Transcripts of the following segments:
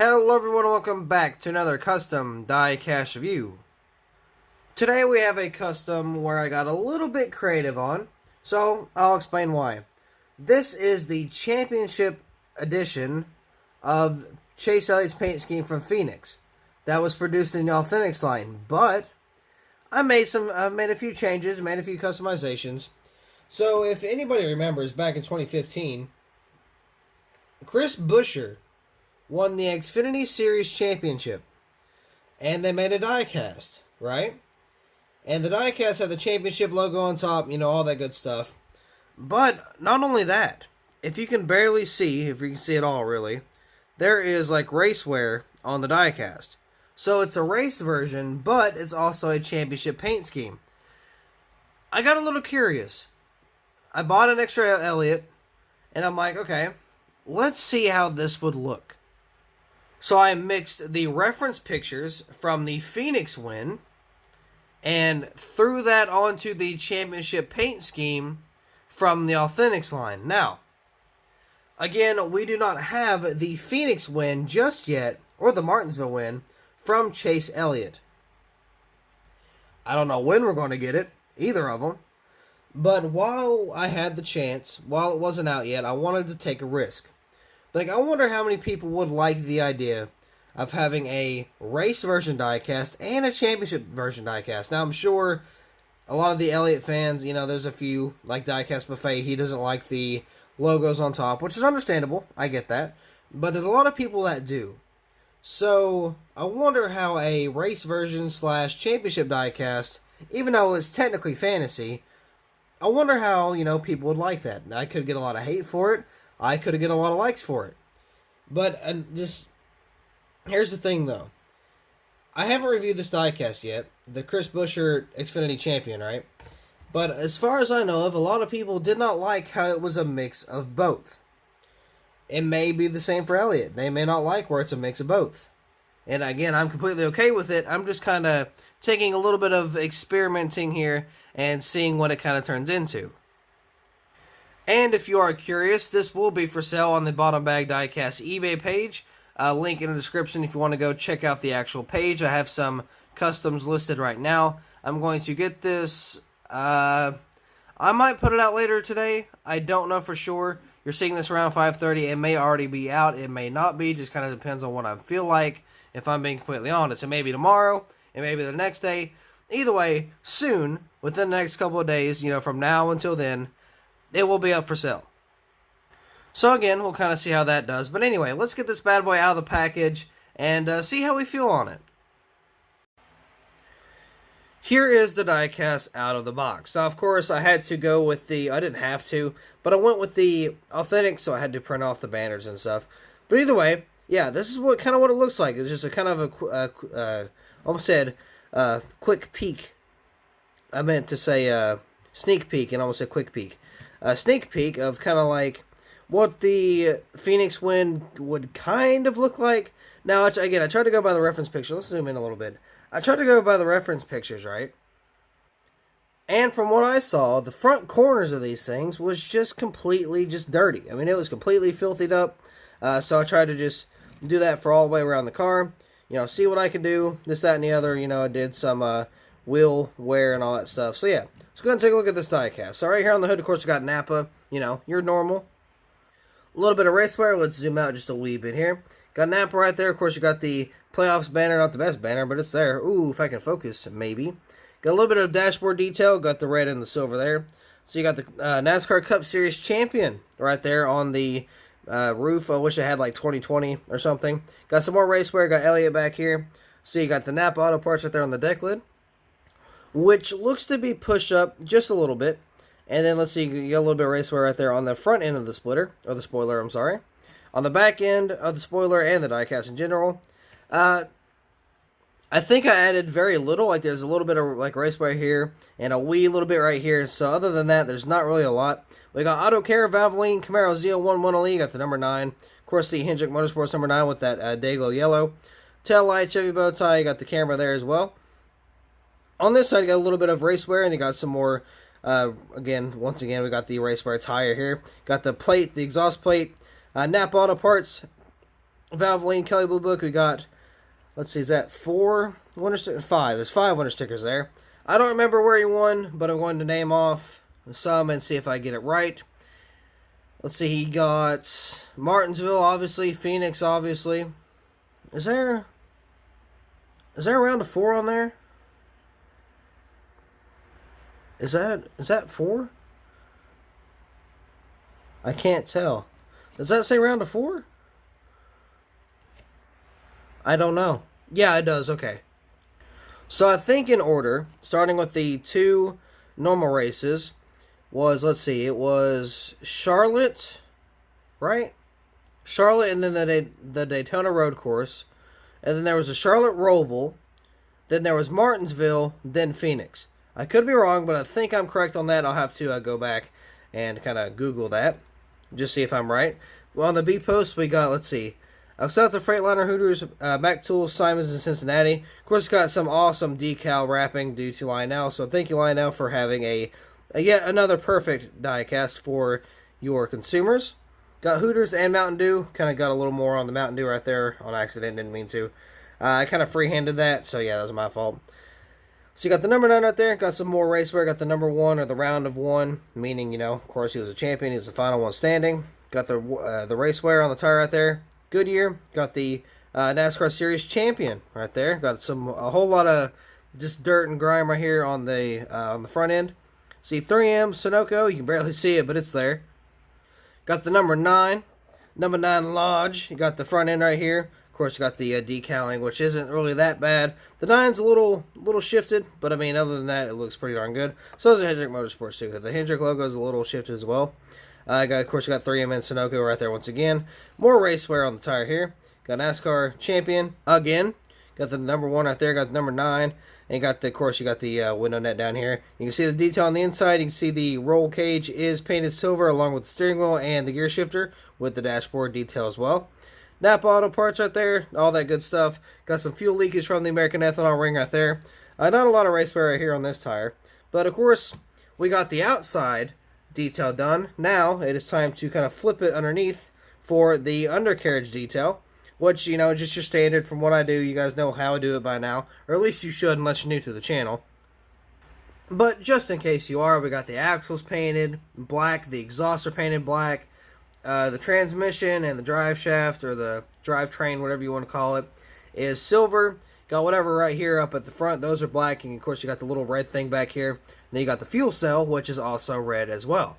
Hello everyone, welcome back to another custom diecast review. Today we have a custom where I got a little bit creative on, so I'll explain why. This is the championship edition of Chase Elliott's paint scheme from Phoenix. That was produced in the Authentics line, but I made a few changes, made a few customizations. So if anybody remembers, back in 2015, Chris Buescher won the Xfinity Series Championship. And they made a diecast, right? And the diecast had the championship logo on top, you know, all that good stuff. But not only that, if you can barely see, if you can see it all really, there is like racewear on the diecast. So it's a race version, but it's also a championship paint scheme. I got a little curious. I bought an extra Elliott, and I'm like, okay, let's see how this would look. So I mixed the reference pictures from the Phoenix win and threw that onto the championship paint scheme from the Authentics line. Now, again, we do not have the Phoenix win just yet, or the Martinsville win, from Chase Elliott. I don't know when we're going to get it, either of them. But while I had the chance, while it wasn't out yet, I wanted to take a risk. Like, I wonder how many people would like the idea of having a race version diecast and a championship version diecast. Now, I'm sure a lot of the Elliott fans, you know, there's a few, like Diecastbuffet, he doesn't like the logos on top, which is understandable. I get that. But there's a lot of people that do. So, I wonder how a race version / championship diecast, even though it's technically fantasy, I wonder how, you know, people would like that. I could get a lot of hate for it. I could get a lot of likes for it. But here's the thing, though. I haven't reviewed this diecast yet. The Chris Buescher Xfinity Champion, right? But as far as I know of, a lot of people did not like how it was a mix of both. It may be the same for Elliott. They may not like where it's a mix of both. And again, I'm completely okay with it. I'm just kind of taking a little bit of experimenting here and seeing what it kind of turns into. And if you are curious, this will be for sale on the Bottom Bag Diecast eBay page. Link in the description if you want to go check out the actual page. I have some customs listed right now. I'm going to get this. I might put it out later today. I don't know for sure. You're seeing this around 5:30. It may already be out. It may not be. Just kind of depends on what I feel like, if I'm being completely honest. It may be tomorrow. It may be the next day. Either way, soon, within the next couple of days, you know, from now until then, it will be up for sale. So again, we'll kind of see how that does. But anyway, let's get this bad boy out of the package and see how we feel on it. Here is the diecast out of the box. Now, of course, I had to go with the, I didn't have to, but I went with the authentic, so I had to print off the banners and stuff. But either way, yeah, this is what kind of what it looks like. It's just a kind of a, almost said, quick peek. I meant to say sneak peek and almost said quick peek. A sneak peek of kind of like what the Phoenix win would kind of look like. Now, again, I tried to go by the reference picture. Let's zoom in a little bit. I tried to go by the reference pictures, right? And from what I saw, the front corners of these things was just completely just dirty. I mean, it was completely filthied up. So I tried to just do that for all the way around the car. You know, see what I could do. This, that, and the other. You know, I did some wheel wear and all that stuff. So, yeah. Let's go ahead and take a look at this diecast. So, right here on the hood, of course, we got Napa. You know, your normal. A little bit of racewear. Let's zoom out just a wee bit here. Got Napa right there. Of course, you got the playoffs banner. Not the best banner, but it's there. Ooh, if I can focus, maybe. Got a little bit of dashboard detail. Got the red and the silver there. So, you got the NASCAR Cup Series champion right there on the roof. I wish I had like 2020 or something. Got some more racewear. Got Elliott back here. So, you got the Napa Auto Parts right there on the deck lid, which looks to be pushed up just a little bit. And then let's see, you got a little bit of racewear right there on the front end of the splitter, or the spoiler, I'm sorry. On the back end of the spoiler and the diecast in general. I think I added very little, like there's a little bit of like racewear here, and a wee little bit right here. So other than that, there's not really a lot. We got Auto Care, Valvoline, Camaro ZL1 1LE, got the number 9. Of course, the Hendrick Motorsports number 9 with that Dayglow yellow. Tail light, Chevy bow tie, you got the camera there as well. On this side, you got a little bit of racewear, and you got some more, once again, we got the racewear tire here. Got the plate, the exhaust plate, Napa Auto Parts, Valvoline Kelly Blue Book, we got, let's see, is that 4 winner stickers? 5. There's 5 winner stickers there. I don't remember where he won, but I'm going to name off some and see if I get it right. Let's see, he got Martinsville, obviously, Phoenix, obviously. Is there a round of 4 on there? Is that 4? I can't tell. Does that say round of 4? I don't know. Yeah, it does. Okay. So I think in order, starting with the 2 normal races, was, let's see, it was Charlotte, right? Charlotte, and then the Daytona Road Course. And then there was a Charlotte Roval. Then there was Martinsville, then Phoenix. I could be wrong, but I think I'm correct on that. I'll have to go back and kind of Google that. Just see if I'm right. Well, on the B post, we got, let's see, South of Freightliner, Hooters, Mac Tools, Simons, and Cincinnati. Of course, it's got some awesome decal wrapping due to Lionel. So thank you, Lionel, for having a yet another perfect diecast for your consumers. Got Hooters and Mountain Dew. Kind of got a little more on the Mountain Dew right there on accident. Didn't mean to. I kind of free-handed that, so yeah, that was my fault. So you got the number 9 right there. Got some more racewear. Got the number 1 or the round of 1, meaning, you know, of course, he was a champion. He was the final one standing. Got the racewear on the tire right there. Goodyear. Got the NASCAR Series champion right there. Got a whole lot of just dirt and grime right here on the front end. See 3M Sunoco. You can barely see it, but it's there. Got the number 9. Number 9 Lodge. You got the front end right here. Of course, you got the decaling, which isn't really that bad. The 9's a little shifted, but I mean, other than that, it looks pretty darn good. So is the Hendrick Motorsports too. The Hendrick logo is a little shifted as well. Of course, you got 3M and Sunoco right there once again. More racewear on the tire here. Got NASCAR champion again. Got the number 1 right there. Got the number 9. And you got of course, you got the window net down here. You can see the detail on the inside. You can see the roll cage is painted silver along with the steering wheel and the gear shifter with the dashboard detail as well. Napa Auto Parts right there, all that good stuff. Got some fuel leakage from the American Ethanol ring right there. Not a lot of racewear right here on this tire. But of course, we got the outside detail done. Now, it is time to kind of flip it underneath for the undercarriage detail. Which, you know, just your standard from what I do. You guys know how I do it by now. Or at least you should unless you're new to the channel. But just in case you are, we got the axles painted black. The exhausts are painted black. The transmission and the drive shaft, or the drivetrain, whatever you want to call it, is silver. Got whatever right here up at the front. Those are black. And, of course, you got the little red thing back here. Then you got the fuel cell, which is also red as well.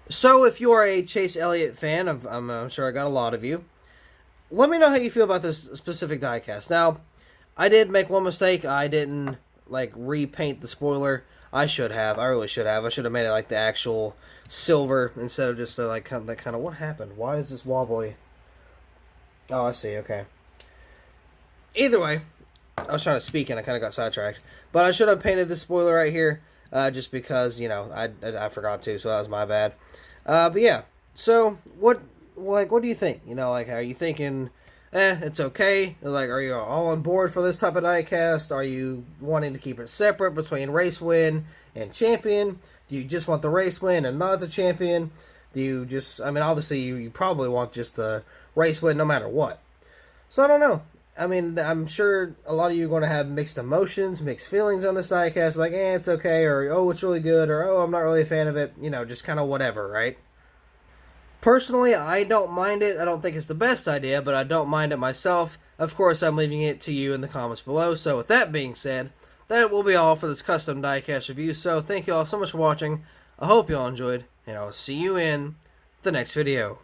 So, if you are a Chase Elliott fan, I'm sure I got a lot of you, let me know how you feel about this specific diecast. Now, I did make one mistake. I didn't, like, repaint the spoiler. I should have. I really should have. I should have made it like the actual silver instead of just like kind of what happened? Why is this wobbly? Oh, I see. Okay. Either way, I was trying to speak and I kind of got sidetracked. But I should have painted this spoiler right here, just because, you know, I forgot to, so that was my bad. But yeah. So what do you think? You know, like, are you thinking, it's okay? Like, are you all on board for this type of diecast? Are you wanting to keep it separate between race win and champion? Do you just want the race win and not the champion? Do you just, I mean, obviously you probably want just the race win no matter what. So I don't know. I mean, I'm sure a lot of you are going to have mixed emotions, mixed feelings on this diecast. Like, it's okay, or, oh, it's really good, or, oh, I'm not really a fan of it. You know, just kind of whatever, right? Personally, I don't mind it. I don't think it's the best idea, but I don't mind it myself. Of course, I'm leaving it to you in the comments below. So with that being said, that will be all for this custom diecast review. So thank you all so much for watching. I hope you all enjoyed, and I'll see you in the next video.